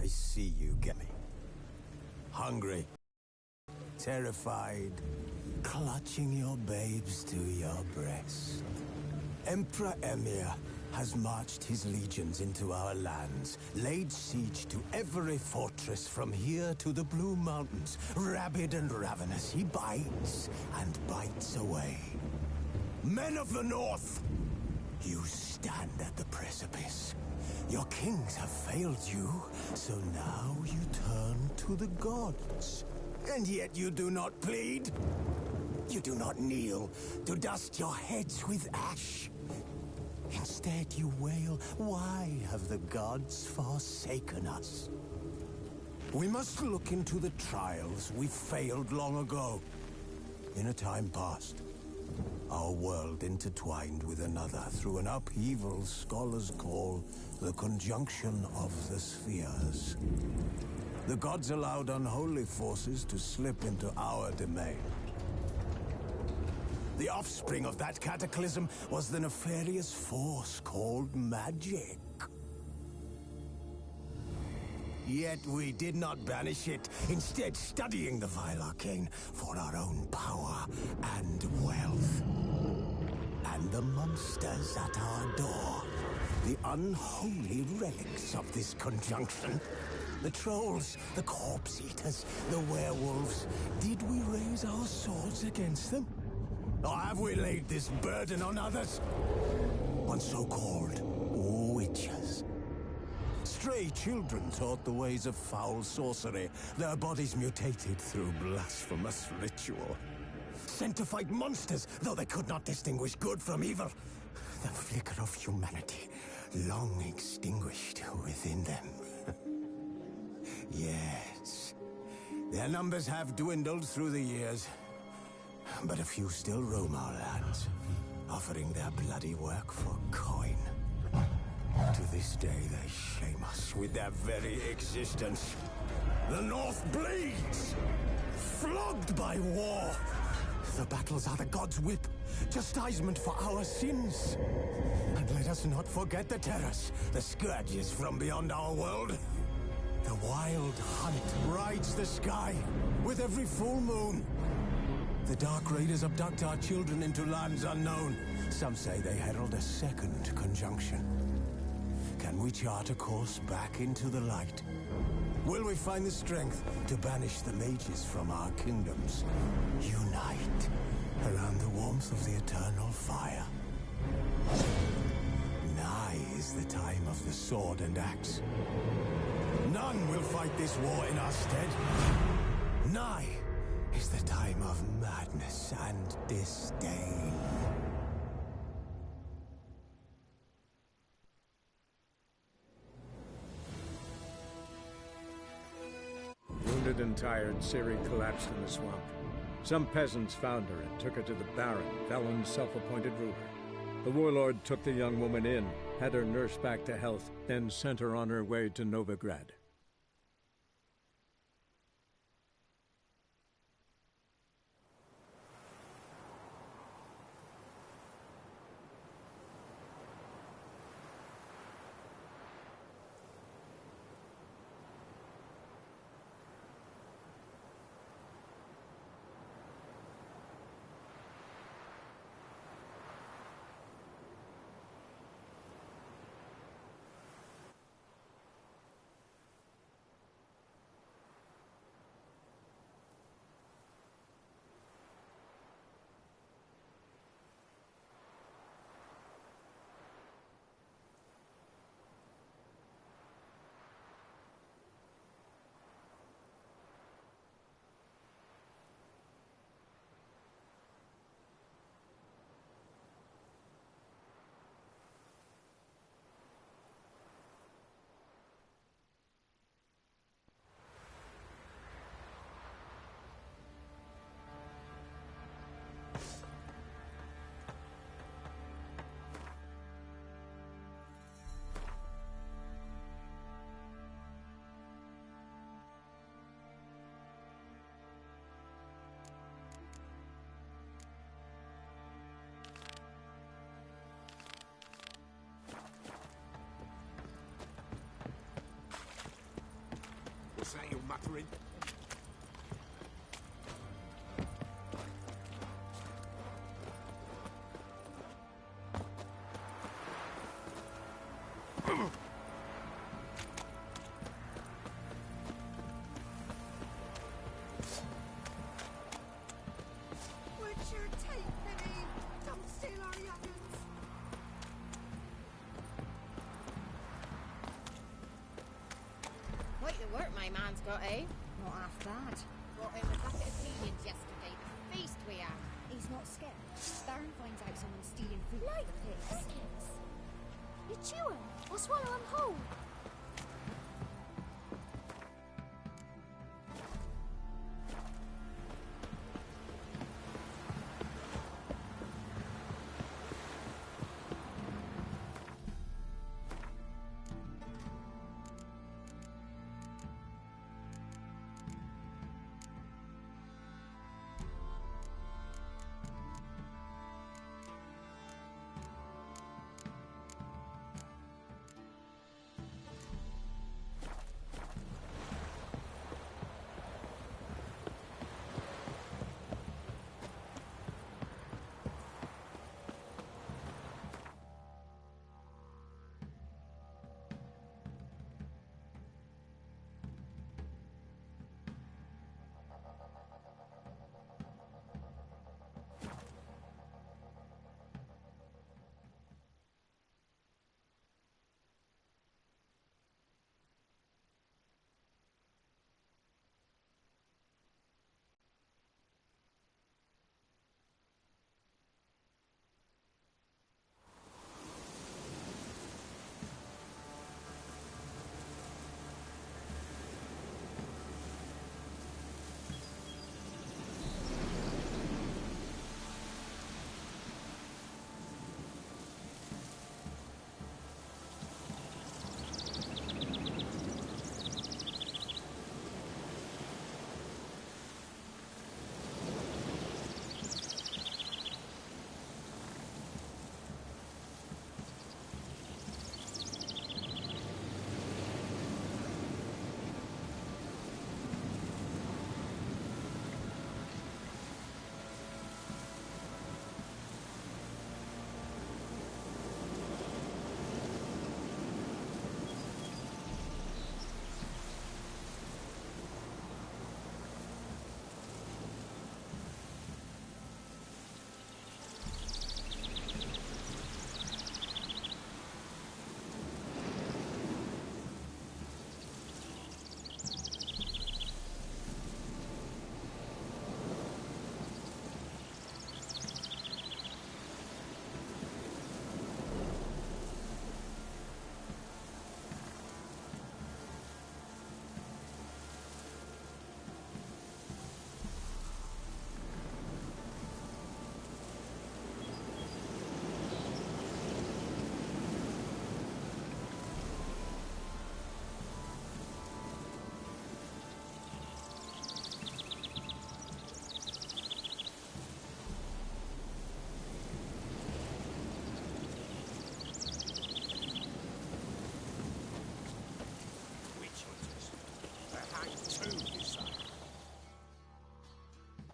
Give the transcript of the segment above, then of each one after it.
I see you, Gemi. Hungry, terrified, clutching your babes to your breast. Emperor Emir has marched his legions into our lands, laid siege to every fortress from here to the Blue Mountains. Rabid and ravenous, he bites and bites away. Men of the North, you stand at the precipice. Your kings have failed you, so now you turn to the gods. And yet you do not plead. You do not kneel to dust your heads with ash. Instead you wail, why have the gods forsaken us? We must look into the trials we failed long ago. In a time past, our world intertwined with another through an upheaval scholars call the conjunction of the spheres. The gods allowed unholy forces to slip into our domain. The offspring of that cataclysm was the nefarious force called magic. Yet we did not banish it, instead studying the vile arcane for our own power and wealth. And the monsters at our door, the unholy relics of this conjunction. The trolls, the corpse eaters, the werewolves. Did we raise our swords against them? Or have we laid this burden on others? On so-called witches. Stray children taught the ways of foul sorcery, their bodies mutated through blasphemous ritual. Sent to fight monsters, though they could not distinguish good from evil. The flicker of humanity, long extinguished within them. Yes, their numbers have dwindled through the years. But a few still roam our lands, offering their bloody work for coin. To this day, they shame us with their very existence. The North bleeds, flogged by war. The battles are the gods' whip, chastisement for our sins. And let us not forget the terrors, the scourges from beyond our world. The wild hunt rides the sky with every full moon. The Dark Raiders abduct our children into lands unknown. Some say they herald a second conjunction. Can we chart a course back into the light? Will we find the strength to banish the mages from our kingdoms? Unite around the warmth of the eternal fire. Nigh is the time of the sword and axe. None will fight this war in our stead. Nigh is the time of madness and disdain. Wounded and tired, Ciri collapsed in the swamp. Some peasants found her and took her to the Baron, Valen's self-appointed ruler. The warlord took the young woman in, had her nursed back to health, then sent her on her way to Novigrad. muttering. What's your take, Penny? Don't steal our young'uns. Quite the work my man's got, eh? Not half bad. Brought him a bucket of peonies yesterday. The feast we had. He's not scared. Baron finds out someone's stealing food like the pigs. You chew 'em or swallow 'em whole.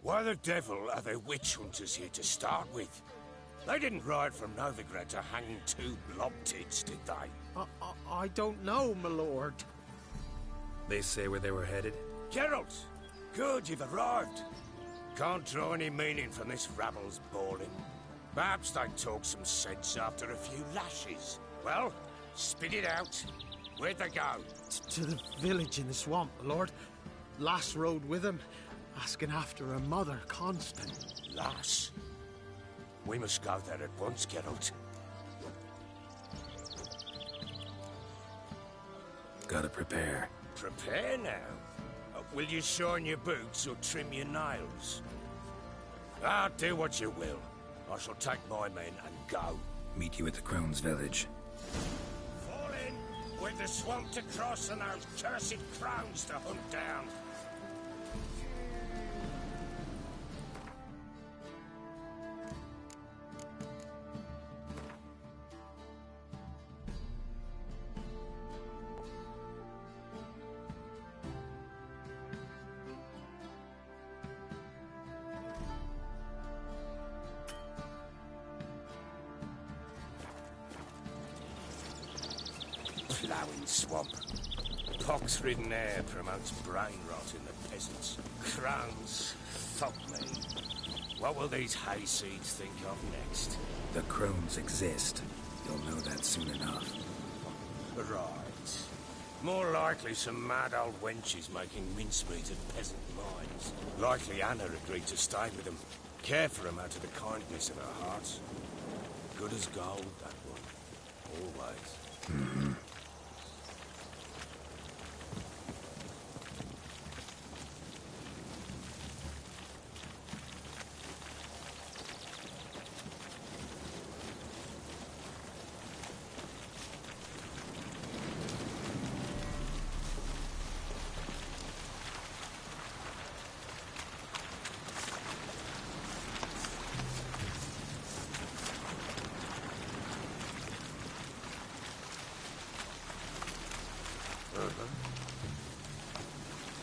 Why the devil are there witch hunters here to start with? They didn't ride from Novigrad to hang two blob tits, did they? I don't know, my lord. They say where they were headed? Geralt! Good, you've arrived. Can't draw any meaning from this rabble's bawling. Perhaps they'd talk some sense after a few lashes. Well, spit it out. Where'd they go? To the village in the swamp, my lord. Lass rode with him, asking after her mother, Constant. Lass? We must go there at once, Geralt. Gotta prepare. Prepare now? Will you shine your boots or trim your nails? Do what you will. I shall take my men and go. Meet you at the Crone's village. Fall in, with the swamp to cross and those cursed crones to hunt down. ploughing swamp. Pox-ridden air promotes brain rot in the peasants. Crones, fuck me. What will these hayseeds think of next? The crones exist. You'll know that soon enough. Right. More likely some mad old wenches making mincemeat of peasant minds. Likely Anna agreed to stay with them. Care for them out of the kindness of her heart. Good as gold, that one. Always.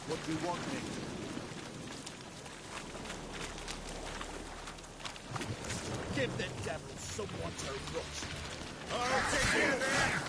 What do you want me? Give the devil someone to rush. I'll take you there!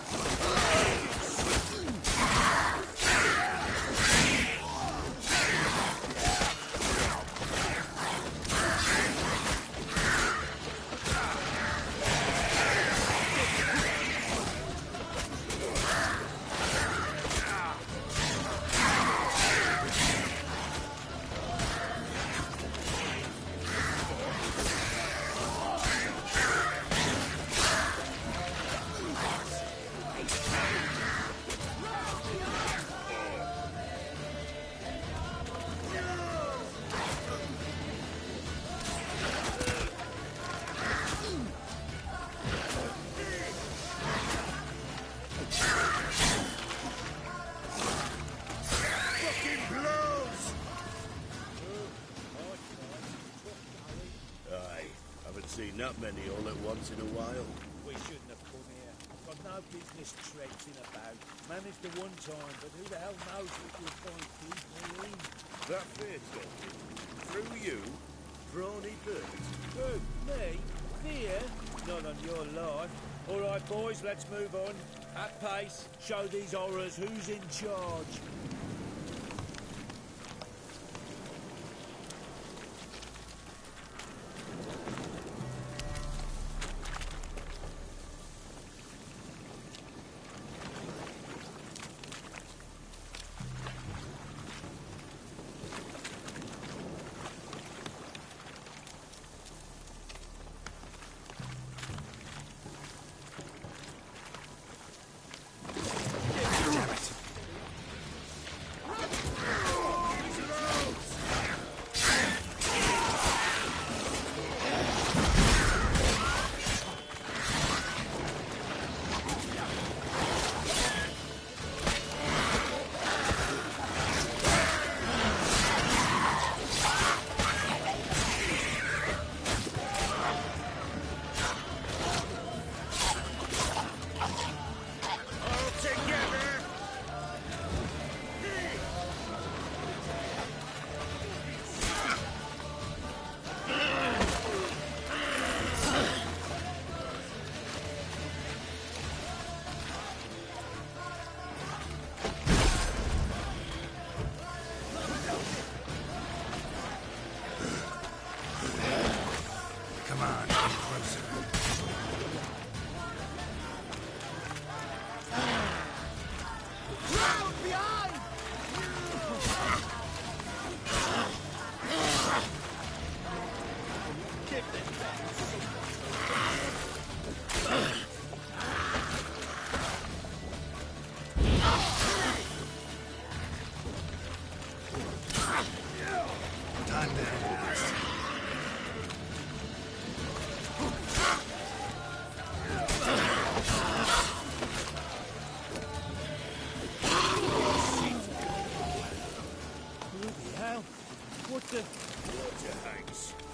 Seen that many all at once in a while. We shouldn't have come here. Got no business traipsing about. Managed the one time, but who the hell knows what you'll find people in? That fear talking? Through you? Brawny birds? Who? Me? Fear? Not on your life. All right, boys, let's move on. At pace. Show these horrors who's in charge.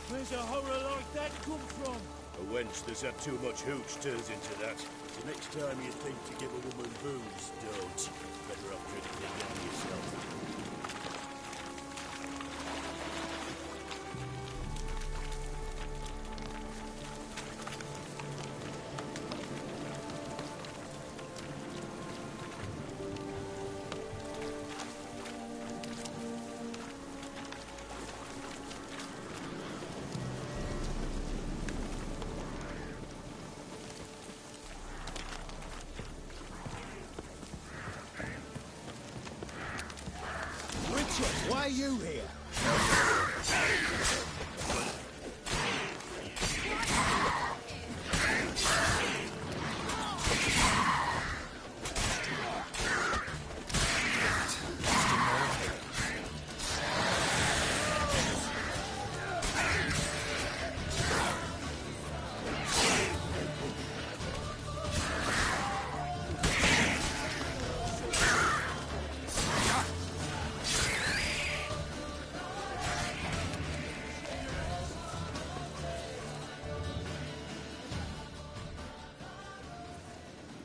Where's a horror like that come from? A wench that's had too much hooch turns into that. The next time you think to give a woman booze, don't. Better off drinking it down yourself. Why are you here?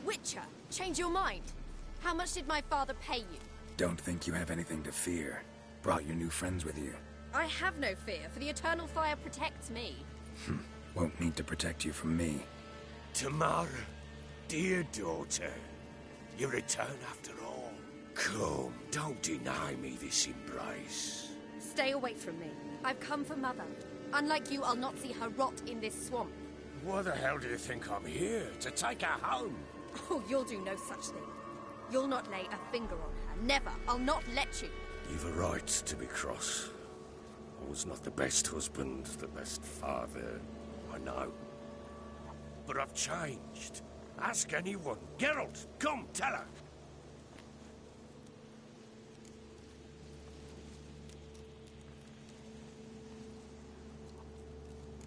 Witcher, change your mind. How much did my father pay you? Don't think you have anything to fear. Brought your new friends with you. I have no fear, for the Eternal Fire protects me. Won't need to protect you from me. Tamara, dear daughter, you return after all. Come, don't deny me this embrace. Stay away from me. I've come for Mother. Unlike you, I'll not see her rot in this swamp. Why the hell do you think I'm here? To take her home? Oh, you'll do no such thing. You'll not lay a finger on her. Never. I'll not let you. You've a right to be cross. I was not the best husband, the best father, I know. But I've changed. Ask anyone. Geralt, come, tell her.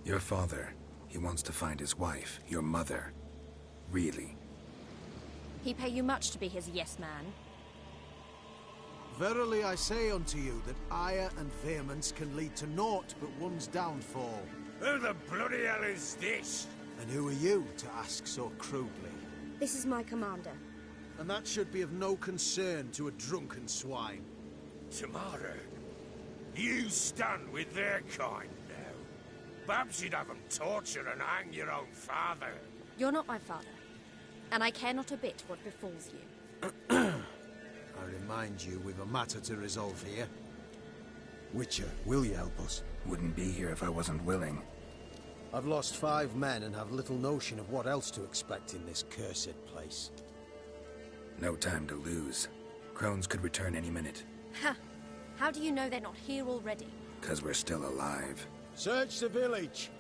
Your father, he wants to find his wife, your mother. Really? He pay you much to be his yes man. Verily I say unto you that ire and vehemence can lead to naught but one's downfall. Who the bloody hell is this? And who are you to ask so crudely? This is my commander. And that should be of no concern to a drunken swine. Tamara, you stand with their kind now. Perhaps you'd have them torture and hang your own father. You're not my father, and I care not a bit what befalls you. I remind you, we've a matter to resolve here. Witcher, will you help us? Wouldn't be here if I wasn't willing. I've lost 5 men and have little notion of what else to expect in this cursed place. No time to lose. Crones could return any minute. Ha! How do you know they're not here already? 'Cause we're still alive. Search the village!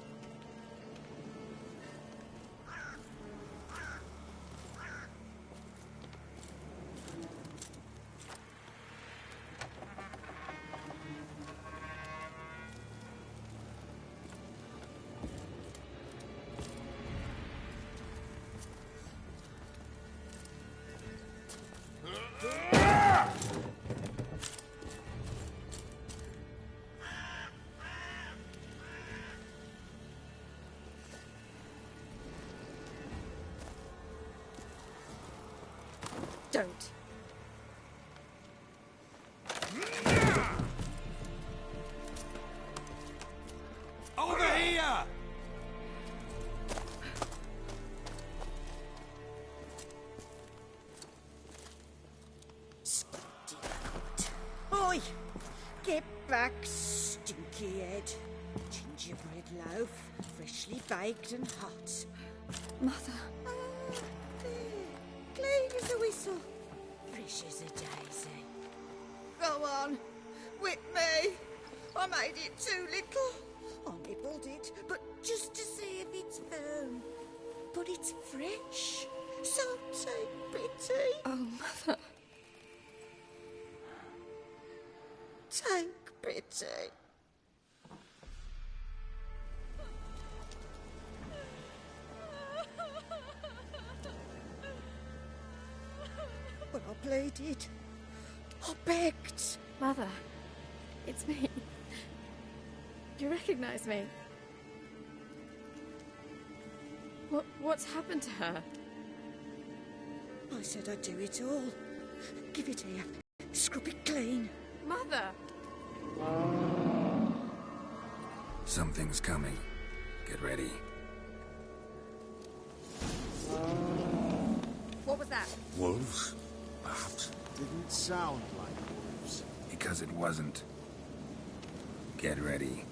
Don't. Over here! Oi! Get back, stinky head. Gingerbread loaf, freshly baked and hot. Mother. Clean as a whistle. Fresh as a daisy. Go on. Whip me. I made it too little. I nibbled it, but just to see if it's firm. But it's fresh. So take pity. Oh, Mother. Take pity. But I pleaded. I begged. Mother. It's me. Do you recognize me? What's happened to her? I said I'd do it all. Give it here. Scrub it clean. Mother! Something's coming. Get ready. What was that? Wolves? Perhaps. Didn't sound like wolves. Because it wasn't. Get ready.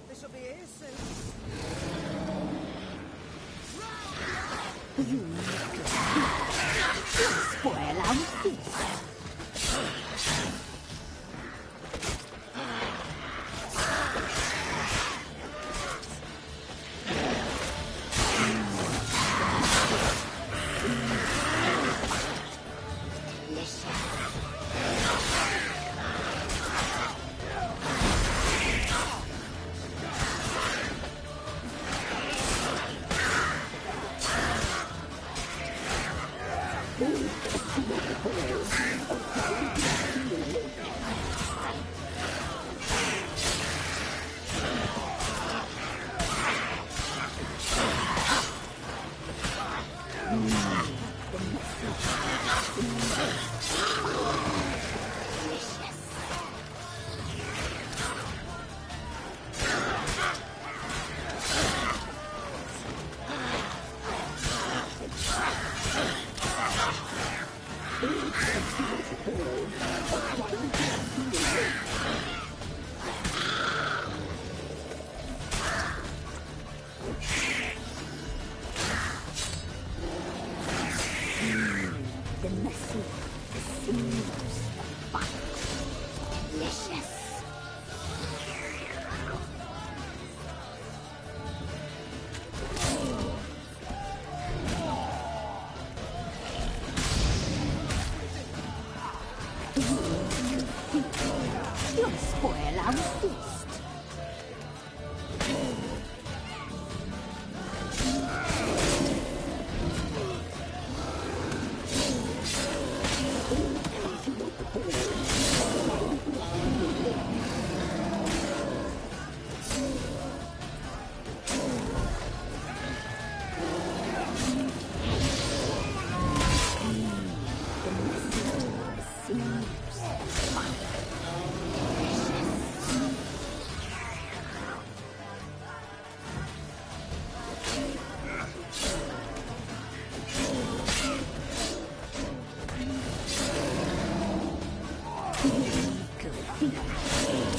This'll be here soon. Spoiler! our feast. You'll spoil our feast.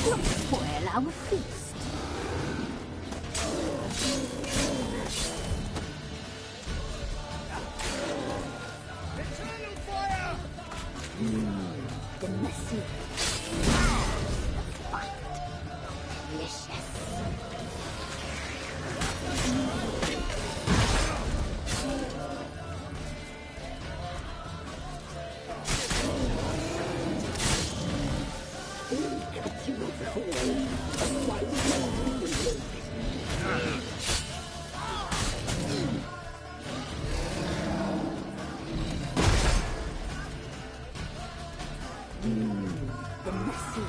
You'll spoil our feast. Eternal fire! The mercy. Delicious. The mercy.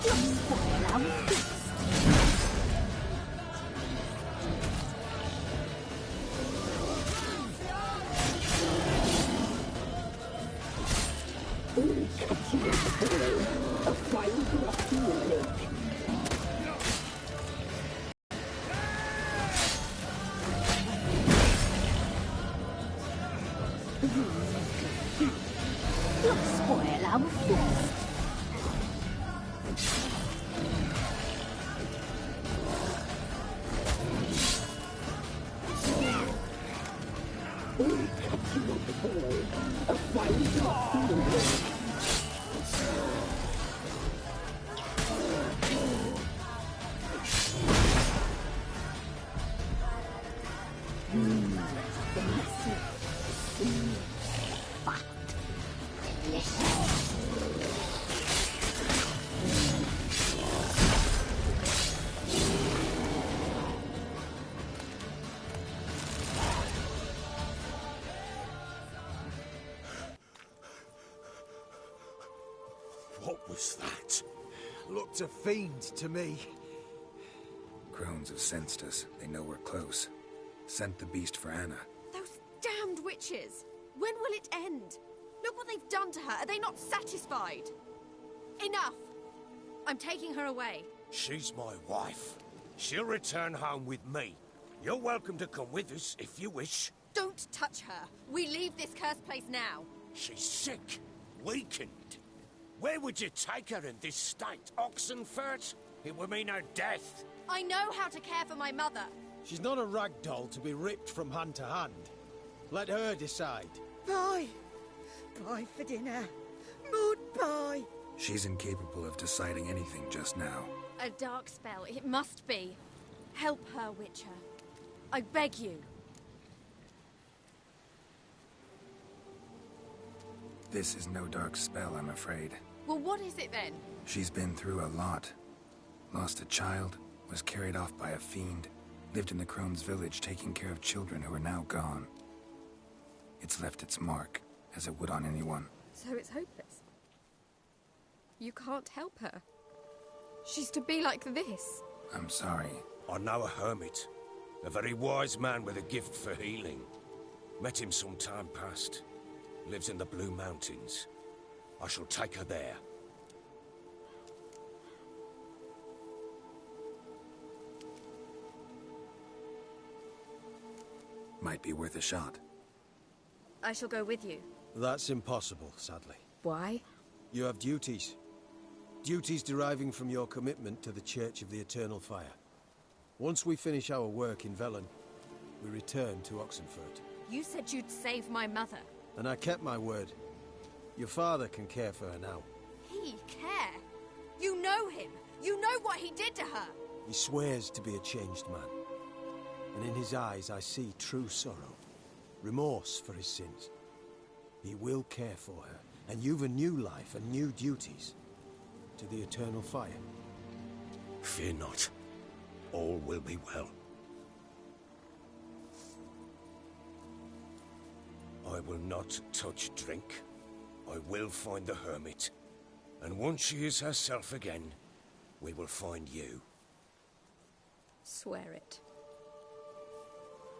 You'll spoil our feast. You'll spoil our feast. What was that? Looked a fiend to me. Crones have sensed us. They know we're close. Sent the beast for Anna. Those damned witches! When will it end? Look what they've done to her. Are they not satisfied? Enough! I'm taking her away. She's my wife. She'll return home with me. You're welcome to come with us if you wish. Don't touch her. We leave this cursed place now. She's sick, weakened. Where would you take her in this state? Oxenfurt? It would mean her death. I know how to care for my mother. She's not a rag doll to be ripped from hand to hand. Let her decide. Bye. Bye for dinner. Maud, bye. She's incapable of deciding anything just now. A dark spell, it must be. Help her, Witcher. I beg you. This is no dark spell, I'm afraid. Well, what is it then? She's been through a lot. Lost a child, was carried off by a fiend, lived in the Crone's village taking care of children who are now gone. It's left its mark, as it would on anyone. So it's hopeless. You can't help her. She's to be like this. I'm sorry. I know a hermit. A very wise man with a gift for healing. Met him some time past. Lives in the Blue Mountains. I shall take her there. Might be worth a shot. I shall go with you. That's impossible, sadly. Why? You have duties. Duties deriving from your commitment to the Church of the Eternal Fire. Once we finish our work in Velen, we return to Oxenfurt. You said you'd save my mother. And I kept my word. Your father can care for her now. He care? You know him. You know what he did to her. He swears to be a changed man. And in his eyes I see true sorrow. Remorse for his sins. He will care for her. And you've a new life and new duties. To the Eternal Fire. Fear not. All will be well. I will not touch drink. I will find the hermit. And once she is herself again, we will find you. Swear it.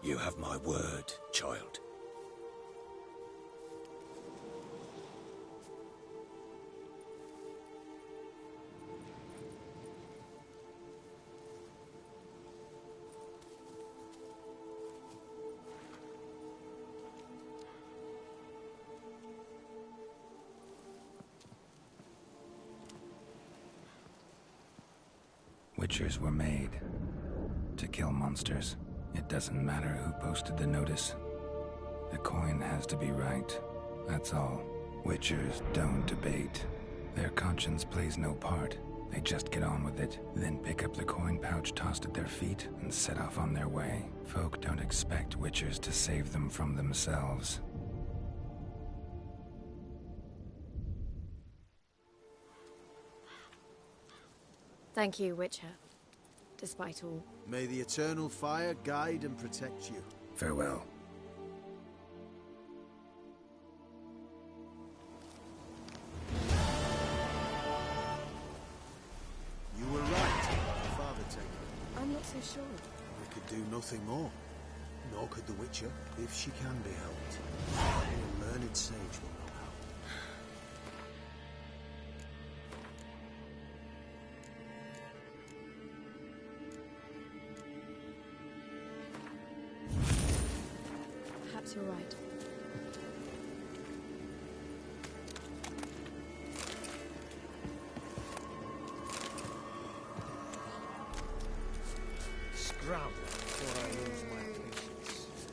You have my word, child. Witchers were made to kill monsters. It doesn't matter who posted the notice. The coin has to be right. That's all. Witchers don't debate. Their conscience plays no part. They just get on with it, then pick up the coin pouch tossed at their feet and set off on their way. Folk don't expect Witchers to save them from themselves. Thank you, Witcher. Despite all. May the Eternal Fire guide and protect you. Farewell. You were right about the father taker. I'm not so sure. We could do nothing more. Nor could the Witcher, if she can be helped. Only a learned sage will know how. Perhaps you're right. Scram before I lose my patience.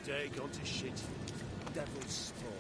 day gone to shit. Devil's spawn.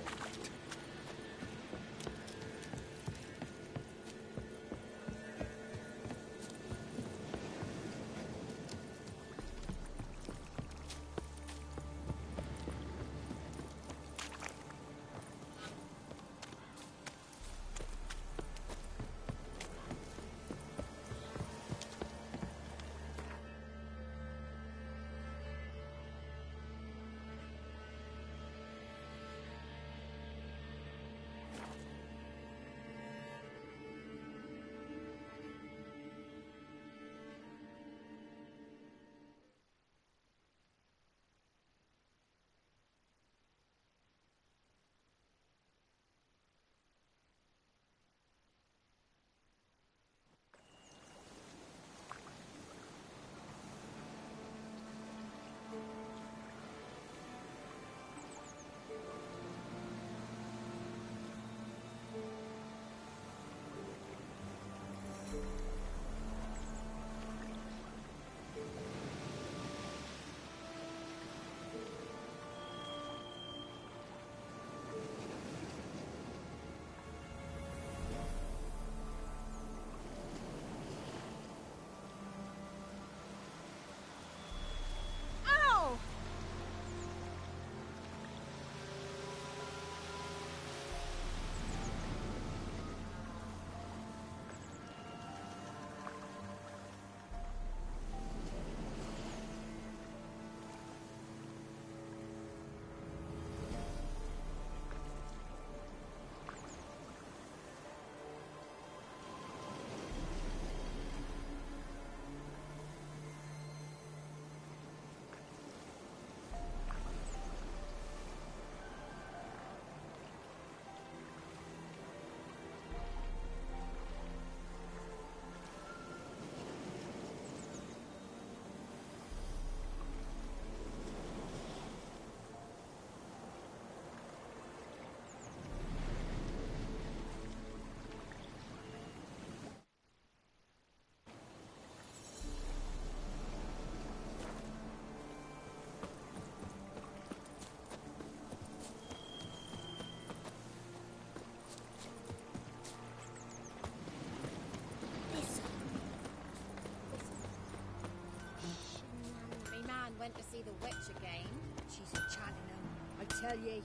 Went to see the witch again. She's a Cheltenham, I tell ye.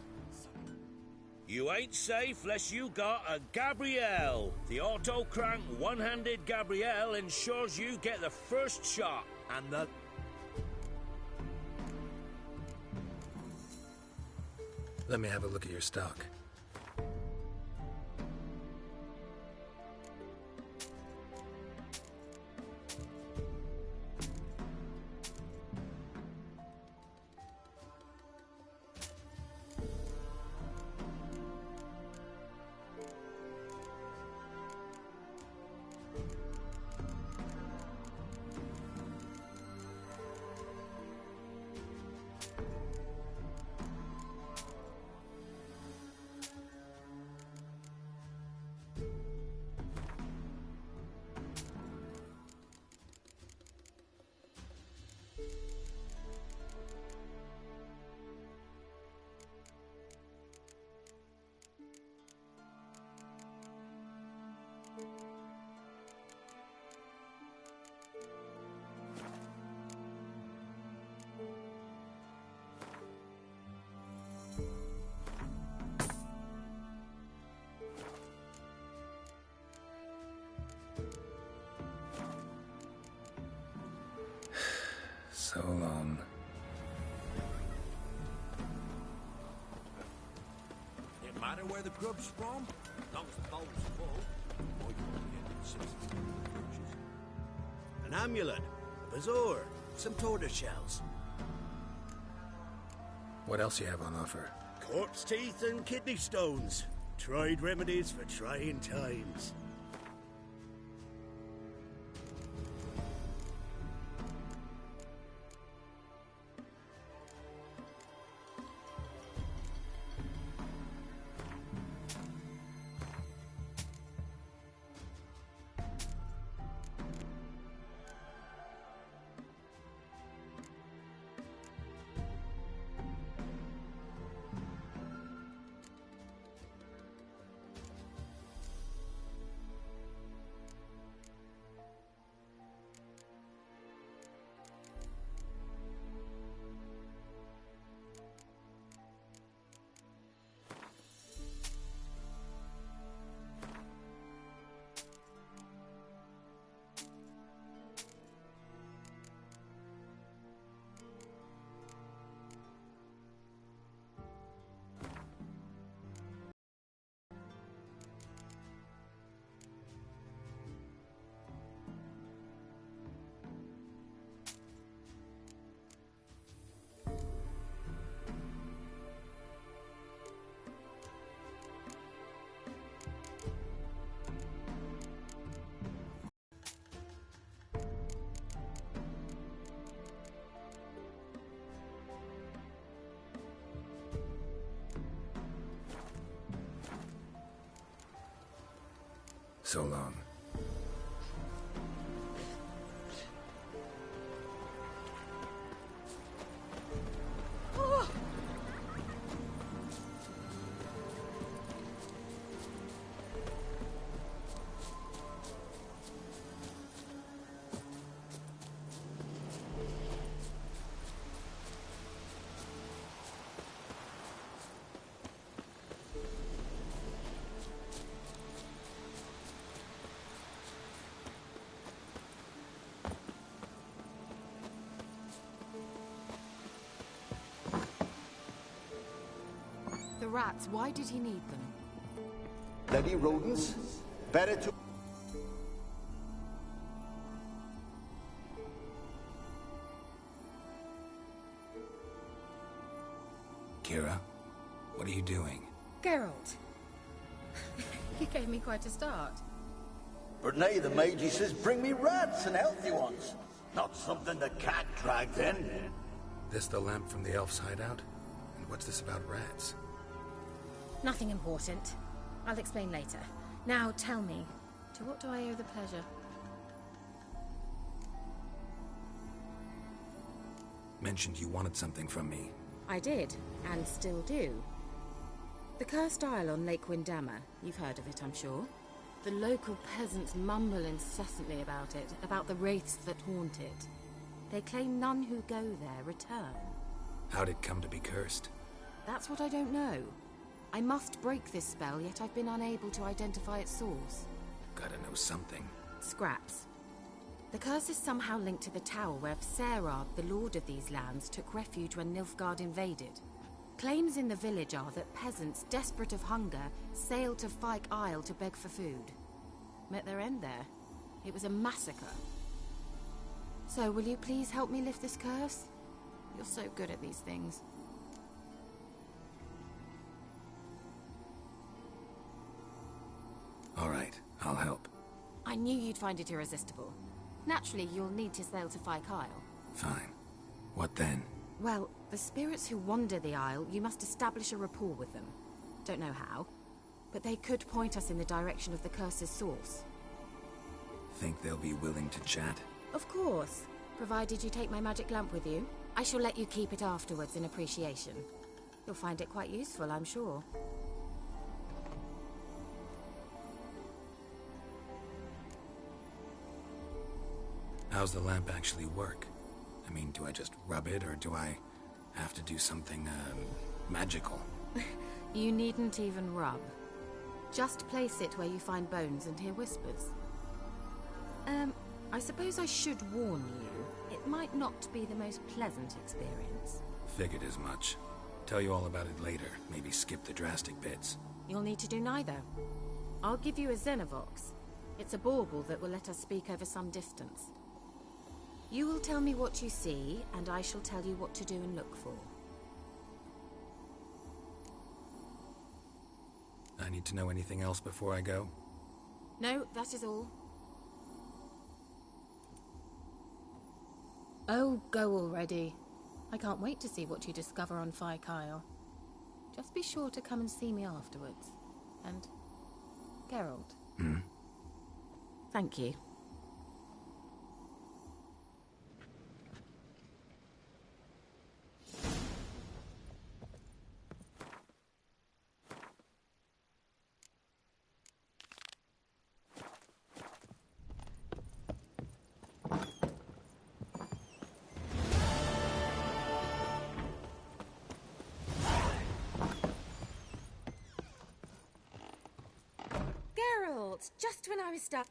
You ain't safe less you got a Gabrielle. The auto-crank one-handed Gabrielle ensures you get the first shot and the... Let me have a look at your stock. So long. It matter where the grub's from? As long as the bowl's full. Or you won't get any substitute approaches. An amulet, a bazaar, some tortoise shells. What else you have on offer? Corpse teeth and kidney stones. Tried remedies for trying times. So long. The rats, why did he need them? Bloody rodents. Better to... Kira, what are you doing? Geralt. You gave me quite a start. But now the Magi says bring me rats and healthy ones. Not something the cat dragged in. This the lamp from the elf's hideout? And what's this about rats? Nothing important. I'll explain later. Now tell me, to what do I owe the pleasure? Mentioned you wanted something from me. I did, and still do. The Cursed Isle on Lake Windammer. You've heard of it, I'm sure. The local peasants mumble incessantly about it, about the wraiths that haunt it. They claim none who go there return. How'd it come to be cursed? That's what I don't know. I must break this spell, yet I've been unable to identify its source. Gotta know something. Scraps. The curse is somehow linked to the tower where Serad, the lord of these lands, took refuge when Nilfgaard invaded. Claims in the village are that peasants, desperate of hunger, sailed to Fyke Isle to beg for food. Met their end there. It was a massacre. So, will you please help me lift this curse? You're so good at these things. All right, I'll help. I knew you'd find it irresistible. Naturally, you'll need to sail to Fyke Isle. Fine. What then? Well, the spirits who wander the Isle, you must establish a rapport with them. Don't know how, but they could point us in the direction of the curse's source. Think they'll be willing to chat? Of course, provided you take my magic lamp with you. I shall let you keep it afterwards in appreciation. You'll find it quite useful, I'm sure. How's the lamp actually work? I mean, do I just rub it, or do I have to do something, magical? You needn't even rub. Just place it where you find bones and hear whispers. I suppose I should warn you. It might not be the most pleasant experience. Figured as much. Tell you all about it later. Maybe skip the drastic bits. You'll need to do neither. I'll give you a Xenovox. It's a bauble that will let us speak over some distance. You will tell me what you see, and I shall tell you what to do and look for. I need to know anything else before I go? No, that is all. Oh, go already. I can't wait to see what you discover on Fyke Isle. Just be sure to come and see me afterwards. And... Geralt. Thank you. Just when I was stuck.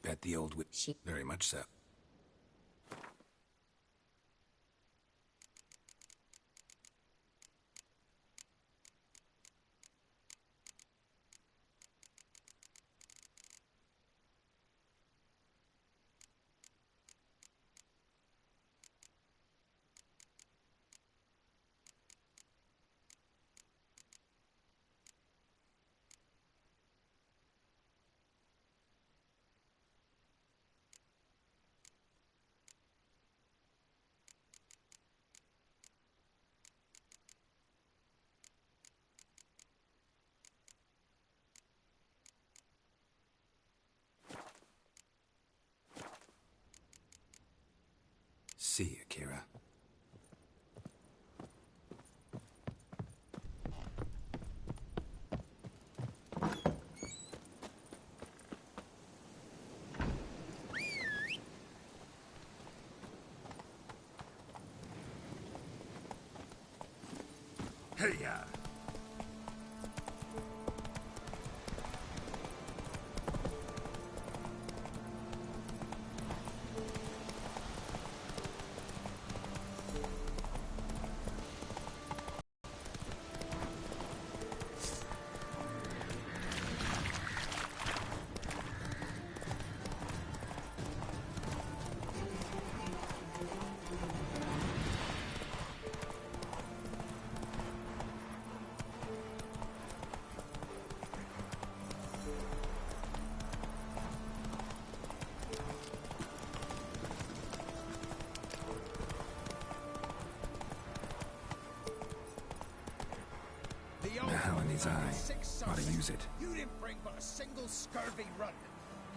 Bet the old witch. Very much so. See you, Kira. Hey-ya! The hell in his eye. Ought to use it. You didn't bring but a single scurvy run.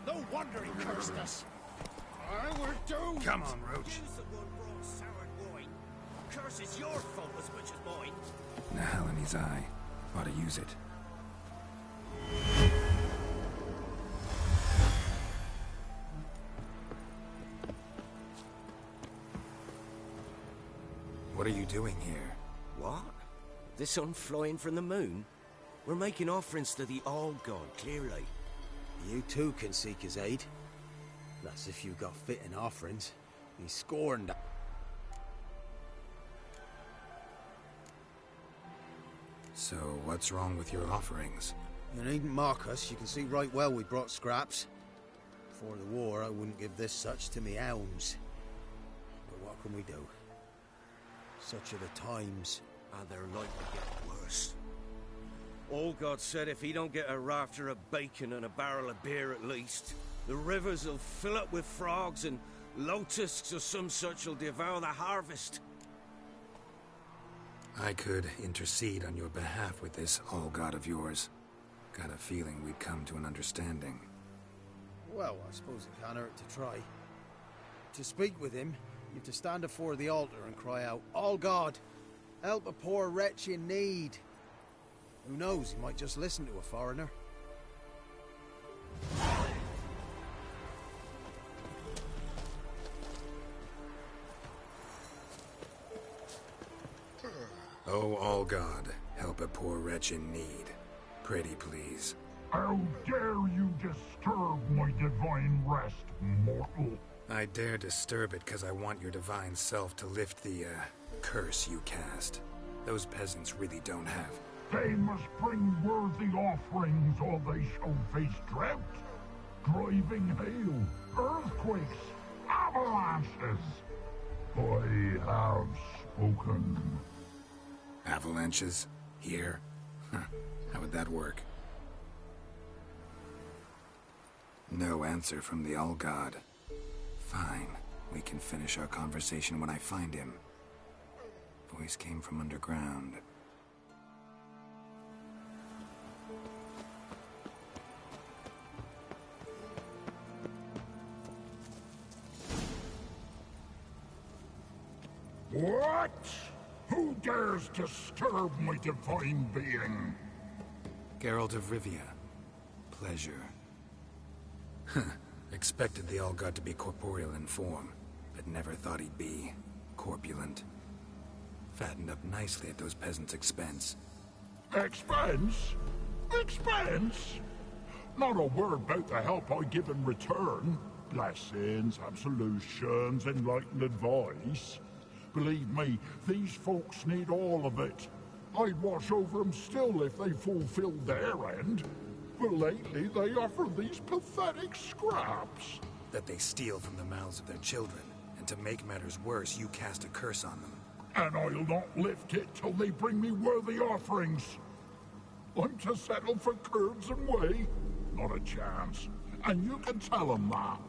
No wonder he cursed us. I were doomed. Come on, Roach. You's the one brought soured wine. Curse is your fault as much as mine. The hell in his eye. Ought to use it. What are you doing here? What? The sun flying from the moon? We're making offerings to the All-God, clearly. You too can seek his aid. That's if you got fitting offerings. He scorned that. So, what's wrong with your offerings? You needn't mock us. You can see right well we brought scraps. Before the war, I wouldn't give this such to me elms. But what can we do? Such are the times. And they're like to get worse. All-God said if he don't get a rafter of bacon and a barrel of beer at least, the rivers will fill up with frogs and locusts or some such will devour the harvest. I could intercede on your behalf with this All-God of yours. Got a feeling we'd come to an understanding. Well, I suppose it can't hurt to try. To speak with him, you have to stand before the altar and cry out, All-God, help a poor wretch in need. Who knows, he might just listen to a foreigner. Oh, All-God, help a poor wretch in need. Pretty please. How dare you disturb my divine rest, mortal? I dare disturb it because I want your divine self to lift the, curse you cast. Those peasants really don't have. They must bring worthy offerings or they shall face drought, driving hail, earthquakes, avalanches. I have spoken. Avalanches? Here? How would that work? No answer from the All-God. Fine. We can finish our conversation when I find him. Voice came from underground. What? Who dares disturb my divine being? Geralt of Rivia. Pleasure. Expected the All-God to be corporeal in form, but never thought he'd be corpulent. Fattened up nicely at those peasants' expense. Expense? Expense? Not a word about the help I give in return. Blessings, absolutions, enlightened advice. Believe me, these folks need all of it. I'd watch over them still if they fulfilled their end. But lately they offer these pathetic scraps. That they steal from the mouths of their children, and to make matters worse, you cast a curse on them. And I'll not lift it till they bring me worthy offerings. I'm to settle for curds and whey? Not a chance. And you can tell them that.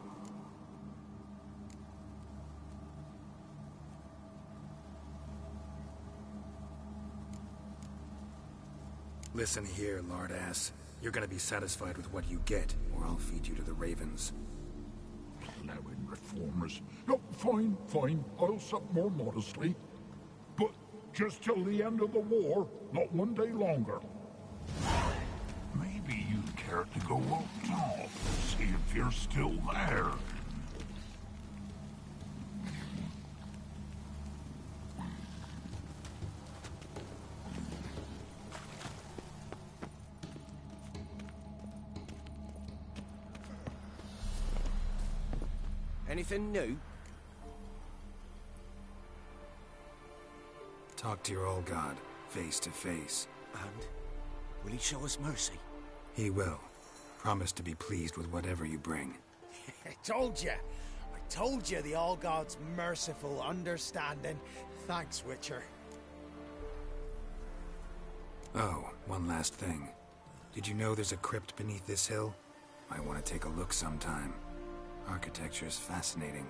Listen here, lard-ass. You're gonna be satisfied with what you get, or I'll feed you to the ravens. plowing reformers. No, fine, fine. I'll sup more modestly. But just till the end of the war, not one day longer. Maybe you'd care to go up top, see if you're still there. Anything new? Talk to your old god, face to face. And? Will he show us mercy? He will. Promise to be pleased with whatever you bring. I told you the All God's merciful, understanding. Thanks, Witcher. Oh, one last thing. Did you know there's a crypt beneath this hill? Might want to take a look sometime. Architecture's fascinating.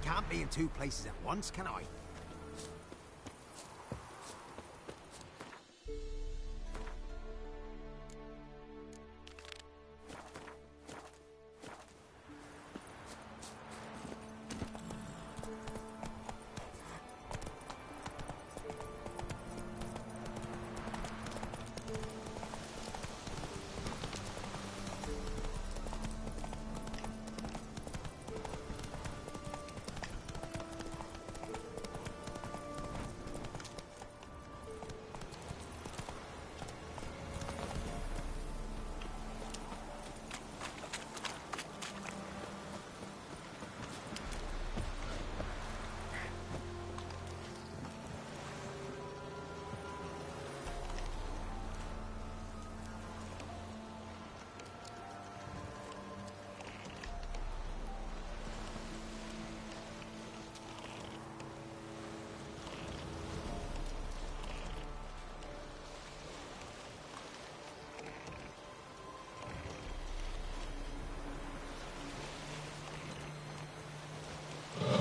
Can't be in two places at once, can I?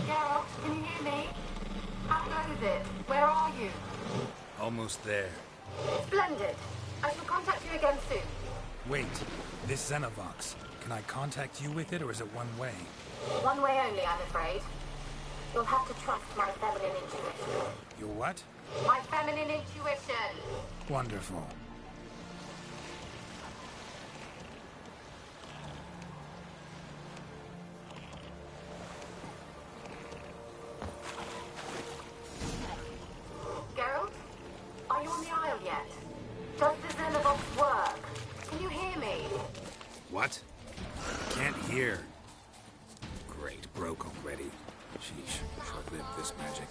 Geralt, can you hear me? How goes it? Where are you? Almost there. Splendid. I shall contact you again soon. Wait, this Xenovox. Can I contact you with it, or is it one way? One way only, I'm afraid. You'll have to trust my feminine intuition. Your what? My feminine intuition. Wonderful. Geralt? Are you on the Isle yet? Does the Xenovox work? Can you hear me? What? Can't hear. Great, broke already. Sheesh, short-lived this magic.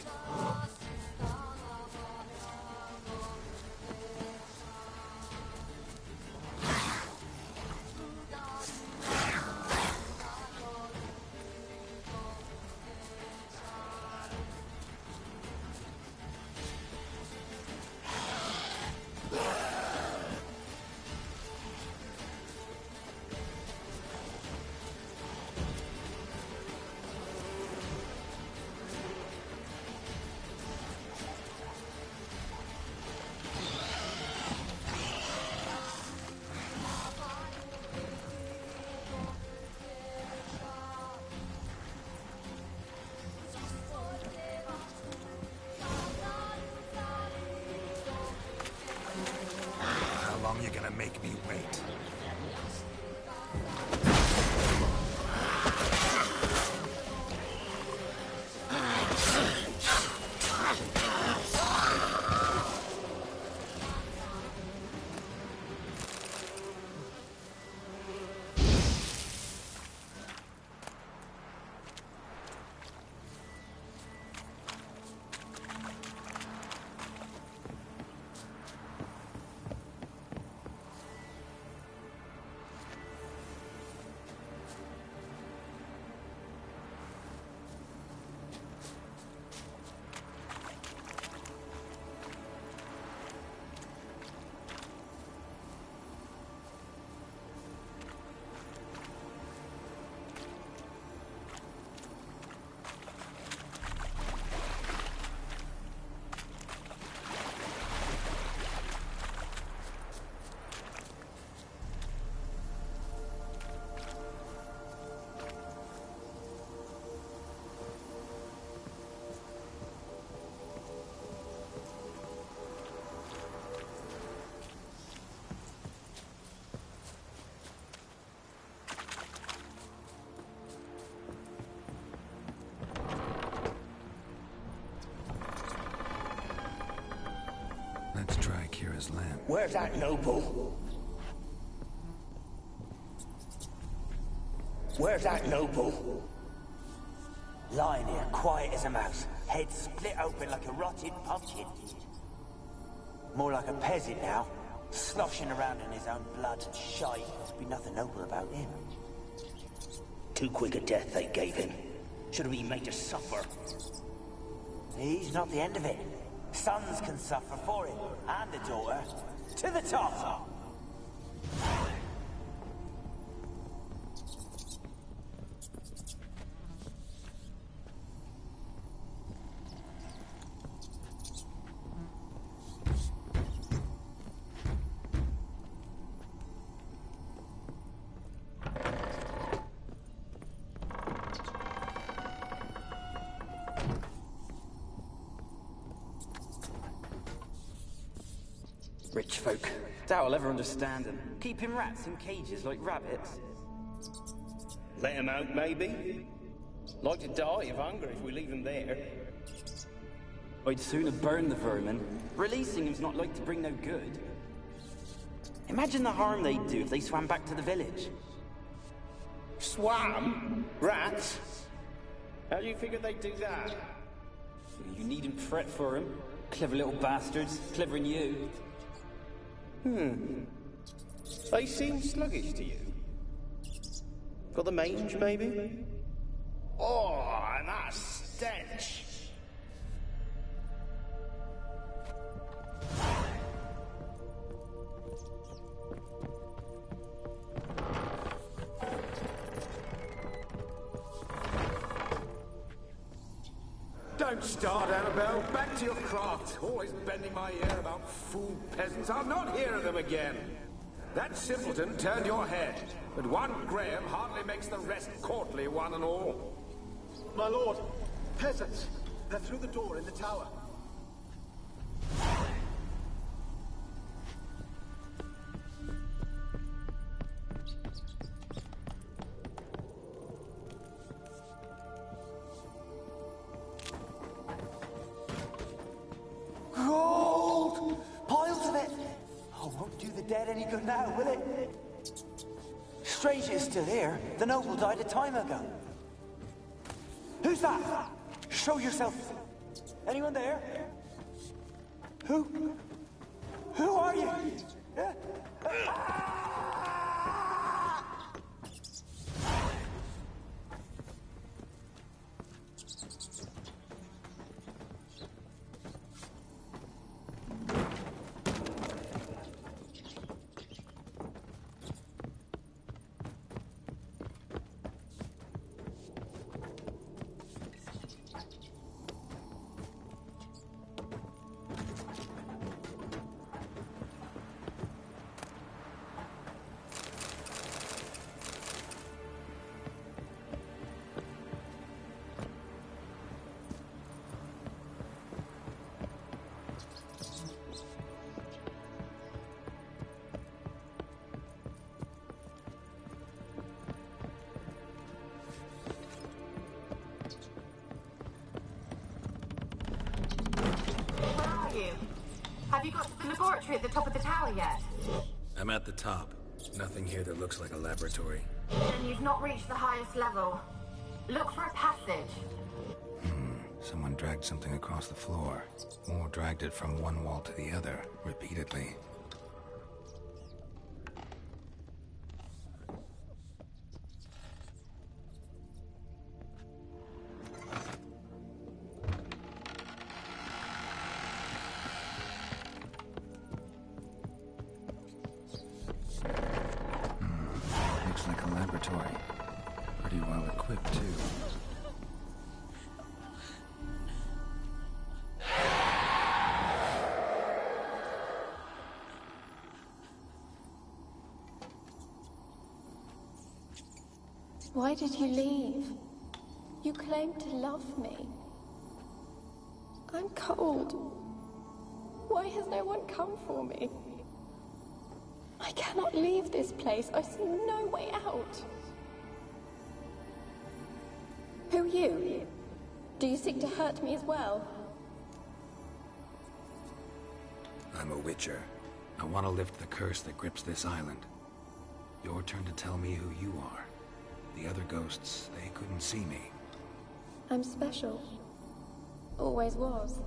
his lamp. Where's that noble? Where's that noble? Lying here, quiet as a mouse, head split open like a rotted pumpkin. More like a peasant now, sloshing around in his own blood and shite. There'd be nothing noble about him. Too quick a death they gave him. Should have been made to suffer. He's not the end of it. Sons can suffer for it, and the daughter. To the top! Rich folk. Doubt I'll ever understand them. Keeping rats in cages like rabbits. Let him out, maybe? Like to die of hunger if we leave him there. I'd sooner burn the vermin. Releasing him's not like to bring no good. Imagine the harm they'd do if they swam back to the village. Swam? Rats? How do you figure they'd do that? You needn't fret for him. Clever little bastards. Clever than you. They seem sluggish to you. Got the mange, maybe? Oh, and that stench! Don't start, Annabelle. Back to your craft. Always bending my ear about fool peasants. I'll not hear of them again. That simpleton turned your head, but one Graham hardly makes the rest courtly, one and all. My lord, peasants. They're through the door in the tower. Gold! Piles of it! Oh, won't do the dead any good now, will it? Strange it's still here. The noble died a time ago. Who's that? Show yourself. Anyone there? Who? Who are you? Have you got to the laboratory at the top of the tower yet? I'm at the top. Nothing here that looks like a laboratory. Then you've not reached the highest level. Look for a passage. Someone dragged something across the floor. Or dragged it from one wall to the other, repeatedly. Looks like a laboratory. Pretty well equipped, too. Why did you leave? You claimed to love me. I'm cold. Why has no one come for me? I cannot leave this place. I see no way out. Who are you? Do you seek to hurt me as well? I'm a witcher. I want to lift the curse that grips this island. Your turn to tell me who you are. The other ghosts, they couldn't see me. I'm special. Always was.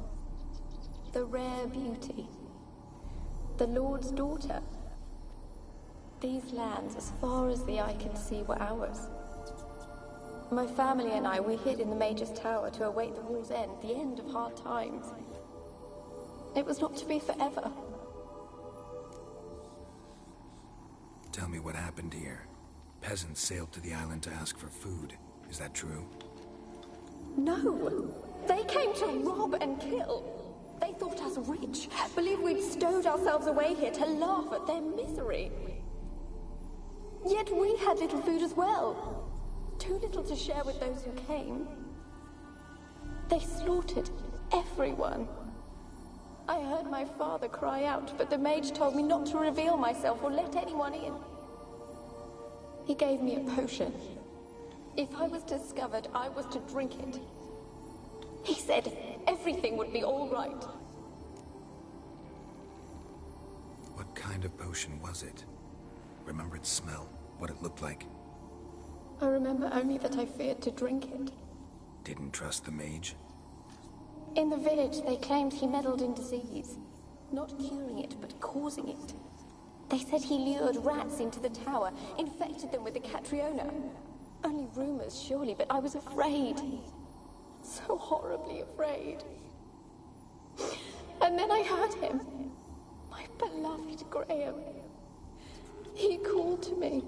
The rare beauty. The Lord's daughter. These lands, as far as the eye can see, were ours. My family and I, we hid in the Mage's Tower to await the war's end, the end of hard times. It was not to be forever. Tell me what happened here. Peasants sailed to the island to ask for food. Is that true? No! They came to rob and kill. They thought us rich, believed we'd stowed ourselves away here to laugh at their misery. Yet we had little food as well. Too little to share with those who came. They slaughtered everyone. I heard my father cry out, but the mage told me not to reveal myself or let anyone in. He gave me a potion. If I was discovered, I was to drink it. He said everything would be all right. What kind of potion was it? Remember its smell? What it looked like? I remember only that I feared to drink it. Didn't trust the mage? In the village, they claimed he meddled in disease. Not curing it, but causing it. They said he lured rats into the tower, infected them with the Catriona. Only rumors, surely, but I was afraid. So horribly afraid. And then I heard him. My beloved Graham. He called to me.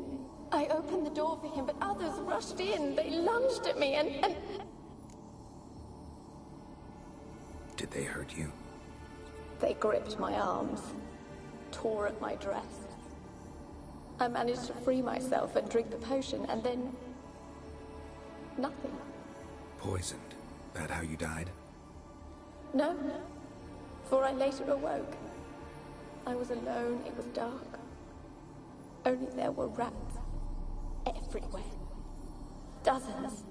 I opened the door for him, but others rushed in. They lunged at me and... Did they hurt you? They gripped my arms, tore at my dress. I managed to free myself and drink the potion, and then... nothing. Poisoned. That how you died? No, for I later awoke. I was alone, it was dark. Only there were rats. Everywhere. Dozens.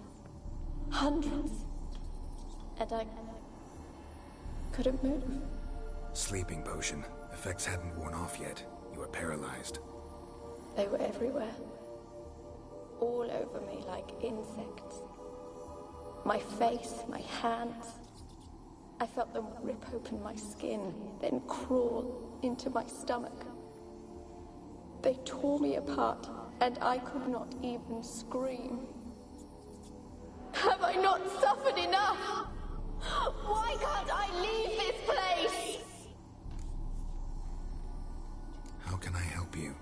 Hundreds. And I... couldn't move. Sleeping potion. Effects hadn't worn off yet. You were paralyzed. They were everywhere. All over me like insects. My face, my hands. I felt them rip open my skin, then crawl into my stomach. They tore me apart, and I could not even scream. Have I not suffered enough? Why can't I leave this place? How can I help you?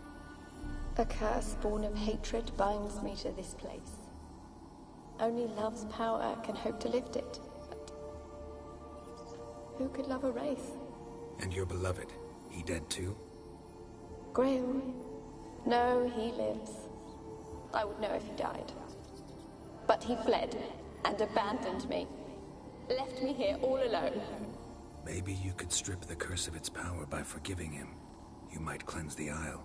A curse born of hatred binds me to this place. Only love's power can hope to lift it. But who could love a wraith? And your beloved, he dead too? Graham? No, he lives. I would know if he died. But he fled and abandoned me. Left me here all alone. Maybe you could strip the curse of its power by forgiving him. You might cleanse the Isle.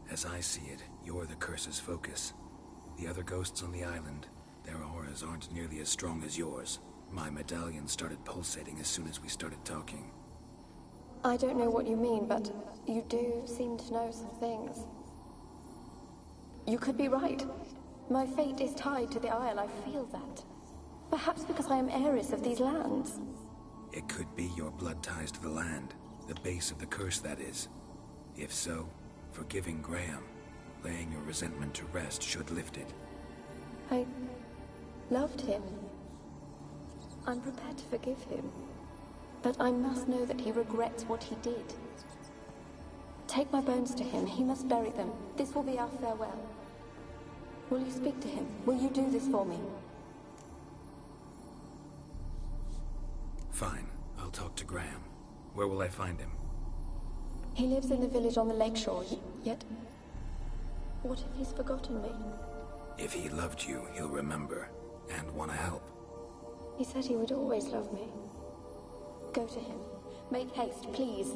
As I see it, you're the curse's focus. The other ghosts on the island, their auras aren't nearly as strong as yours. My medallion started pulsating as soon as we started talking. I don't know what you mean, but you do seem to know some things. You could be right. My fate is tied to the Isle, I feel that. Perhaps because I am heiress of these lands. It could be your blood ties to the land, the base of the curse, that is. If so, forgiving Graham, laying your resentment to rest should lift it. I loved him. I'm prepared to forgive him. But I must know that he regrets what he did. Take my bones to him. He must bury them. This will be our farewell. Will you speak to him? Will you do this for me? Fine. I'll talk to Graham. Where will I find him? He lives in the village on the lakeshore, yet... what if he's forgotten me? If he loved you, he'll remember, and want to help. He said he would always love me. Go to him. Make haste, please.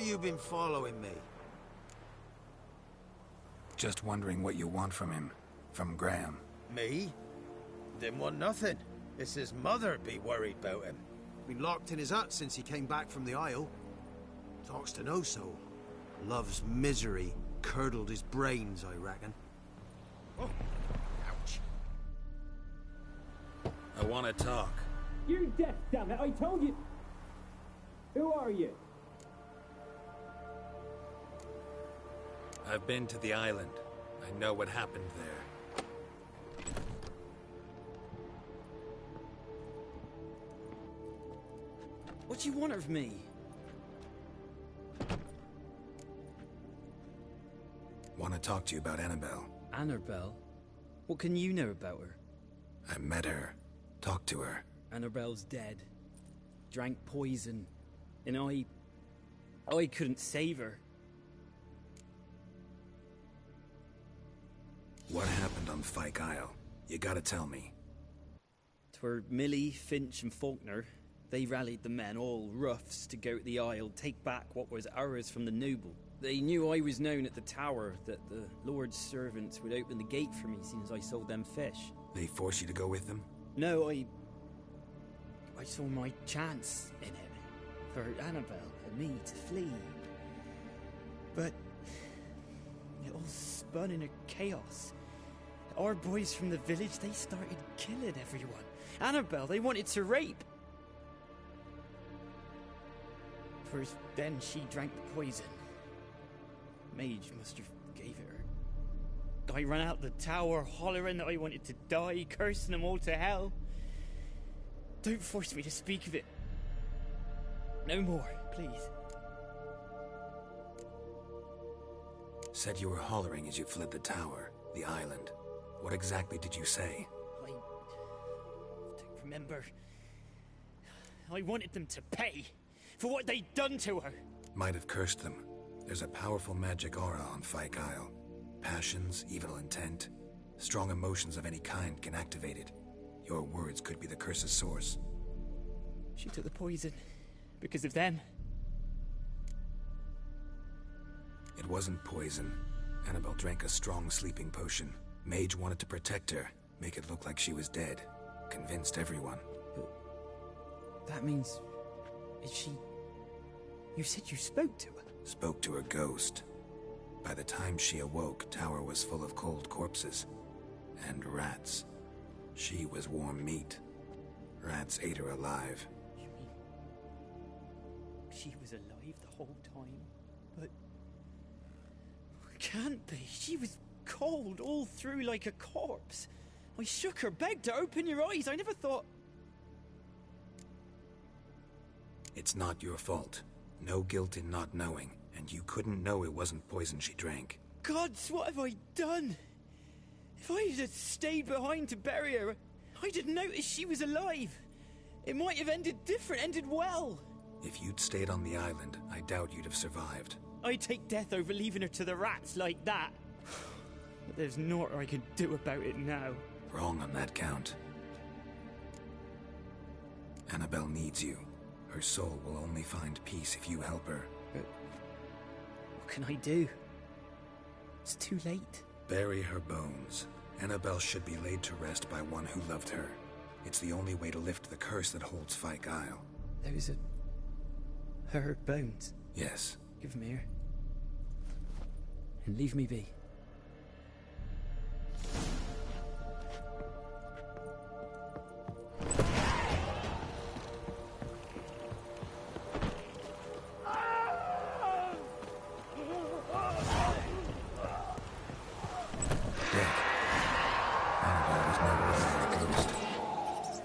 you been following me? Just wondering what you want from him. From Graham. Me? Didn't want nothing. It's his mother be worried about him. Been locked in his hut since he came back from the Isle. Talks to no soul. Love's misery curdled his brains, I reckon. Oh, ouch. I want to talk. You're deaf, damn it! I told you. Who are you? I've been to the island. I know what happened there. What do you want of me? Want to talk to you about Annabelle. Annabelle? What can you know about her? I met her. Talked to her. Annabelle's dead. Drank poison. And I couldn't save her. What happened on Fyke Isle? You gotta tell me. 'Twere Millie, Finch and Faulkner. They rallied the men, all roughs, to go to the Isle, take back what was ours from the noble. They knew I was known at the tower, that the Lord's servants would open the gate for me since I sold them fish. They forced you to go with them? No, I saw my chance in it, for Annabelle and me to flee. But it all spun in a chaos. Our boys from the village, they started killing everyone. Annabelle, they wanted to rape. First, then she drank the poison. Mage must have gave it her. I ran out the tower, hollering that I wanted to die, cursing them all to hell. Don't force me to speak of it. No more, please. Said you were hollering as you fled the tower, the island. What exactly did you say? I don't remember. I wanted them to pay for what they'd done to her. Might have cursed them. There's a powerful magic aura on Fyke Isle. Passions, evil intent, strong emotions of any kind can activate it. Your words could be the curse's source. She took the poison because of them. It wasn't poison. Annabelle drank a strong sleeping potion. Mage wanted to protect her, make it look like she was dead. Convinced everyone. But that means... is she... You said you spoke to her? Spoke to her ghost. By the time she awoke, Tower was full of cold corpses. And rats. She was warm meat. Rats ate her alive. You mean... she was alive the whole time? But... can't be. She was cold all through like a corpse. I shook her, begged her, open your eyes. I never thought... It's not your fault. No guilt in not knowing, and you couldn't know it wasn't poison she drank. Gods, what have I done? If I had stayed behind to bury her, I'd have noticed she was alive. It might have ended different, ended well. If you'd stayed on the island, I doubt you'd have survived. I'd take death over leaving her to the rats like that. But there's naught I can do about it now. Wrong on that count. Annabelle needs you. Her soul will only find peace if you help her. But what can I do? It's too late. Bury her bones. Annabelle should be laid to rest by one who loved her. It's the only way to lift the curse that holds Fyke Isle. Those are... her bones? Yes. Give them here. And leave me be.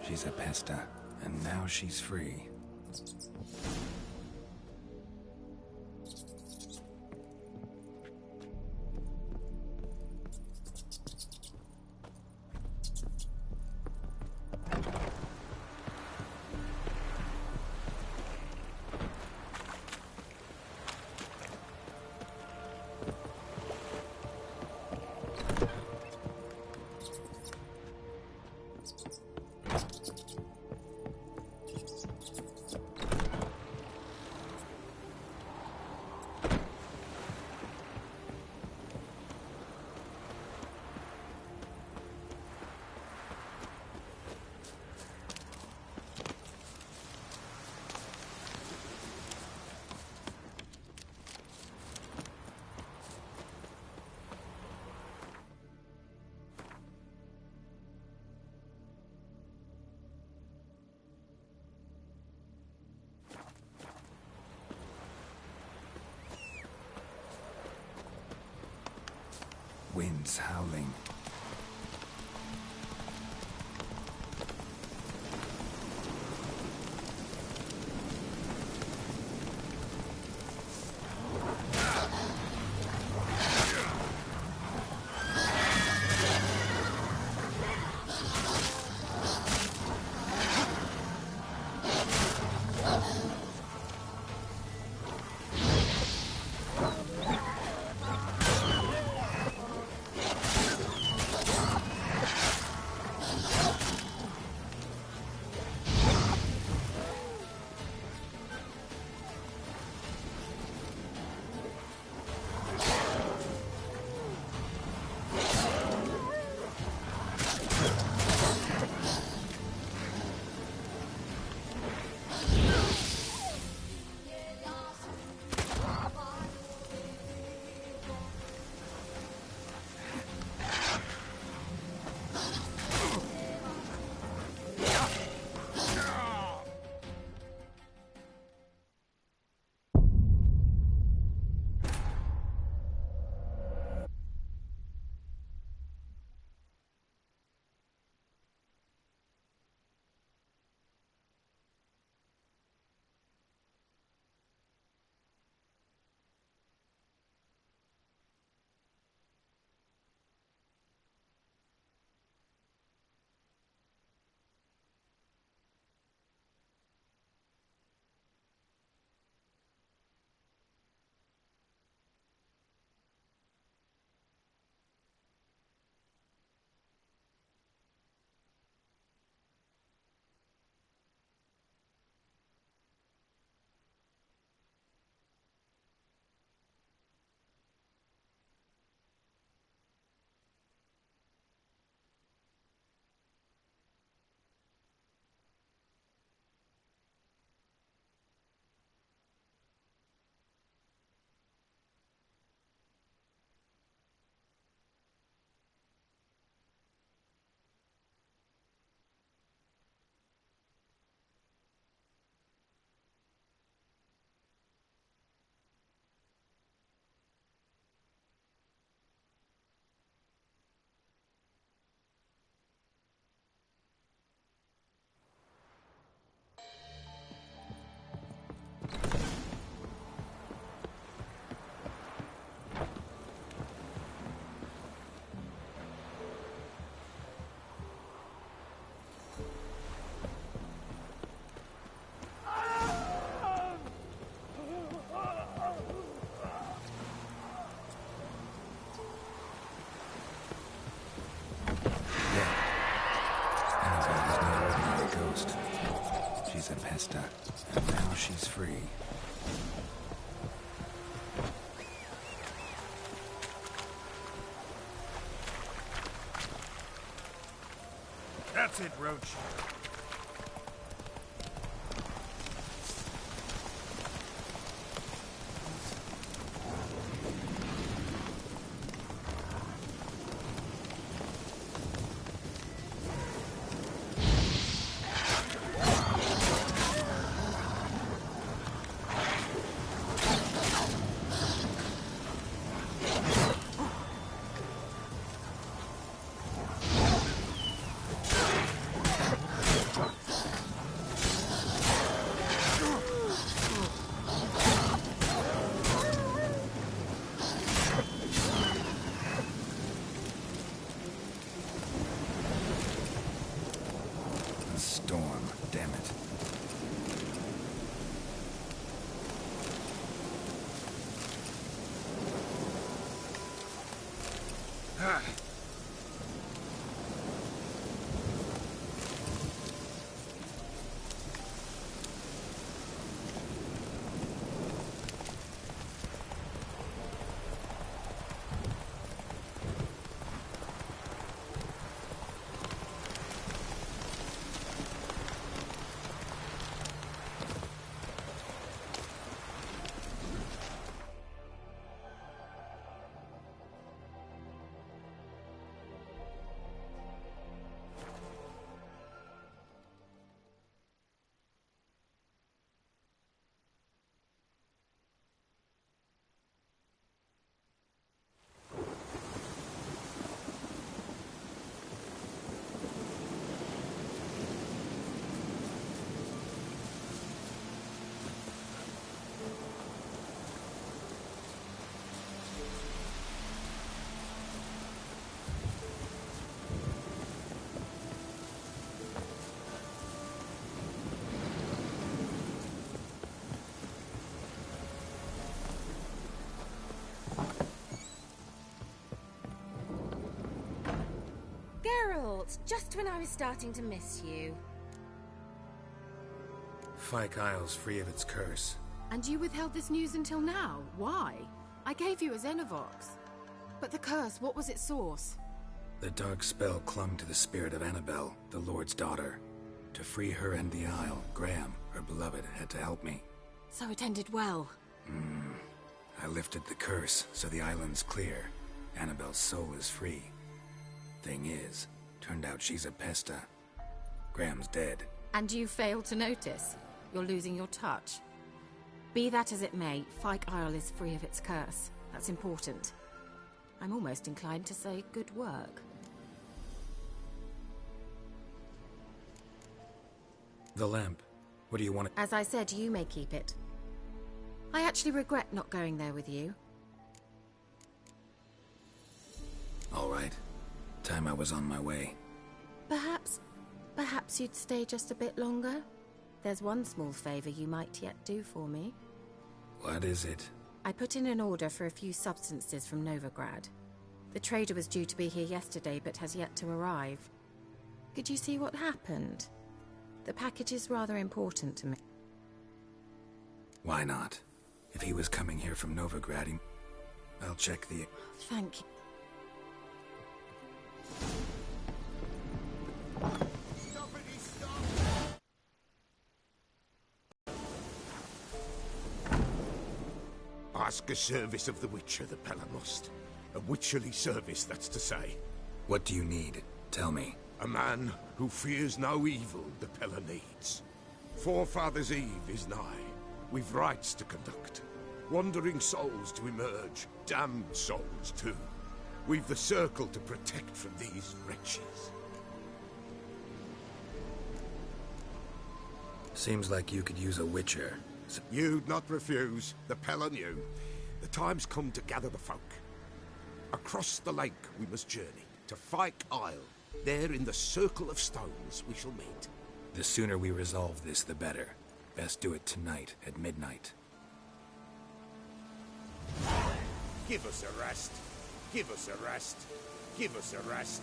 She's a pesta, and now she's free. winds howling. She's a pesta, and now she's free. That's it, Roach. Storm, damn it. That's just when I was starting to miss you. Fyke Isle's free of its curse. And you withheld this news until now? Why? I gave you a Xenovox. But the curse, what was its source? The dark spell clung to the spirit of Annabelle, the Lord's daughter. To free her and the Isle, Graham, her beloved, had to help me. So it ended well. I lifted the curse, so the island's clear. Annabelle's soul is free. Thing is, turned out she's a Pesta. Graham's dead. And you failed to notice. You're losing your touch. Be that as it may, Fyke Isle is free of its curse. That's important. I'm almost inclined to say good work. The lamp. What do you want to... As I said, you may keep it. I actually regret not going there with you. All right. Time I was on my way. Perhaps you'd stay just a bit longer? There's one small favor you might yet do for me. What is it? I put in an order for a few substances from Novigrad. The trader was due to be here yesterday, but has yet to arrive. Could you see what happened? The package is rather important to me. Why not? If he was coming here from Novigrad, I'll check the... Thank you. Ask a service of the Witcher, the Pella must. A witcherly service, that's to say. What do you need? Tell me. A man who fears no evil the Pella needs. Forefathers' Eve is nigh. We've rites to conduct. Wandering souls to emerge. Damned souls, too. We've the circle to protect from these wretches. Seems like you could use a witcher. You'd not refuse. The Pella knew. The time's come to gather the folk. Across the lake we must journey, to Fyke Isle. There in the circle of stones we shall meet. The sooner we resolve this, the better. Best do it tonight, at midnight. Give us a rest. Give us a rest. Give us a rest.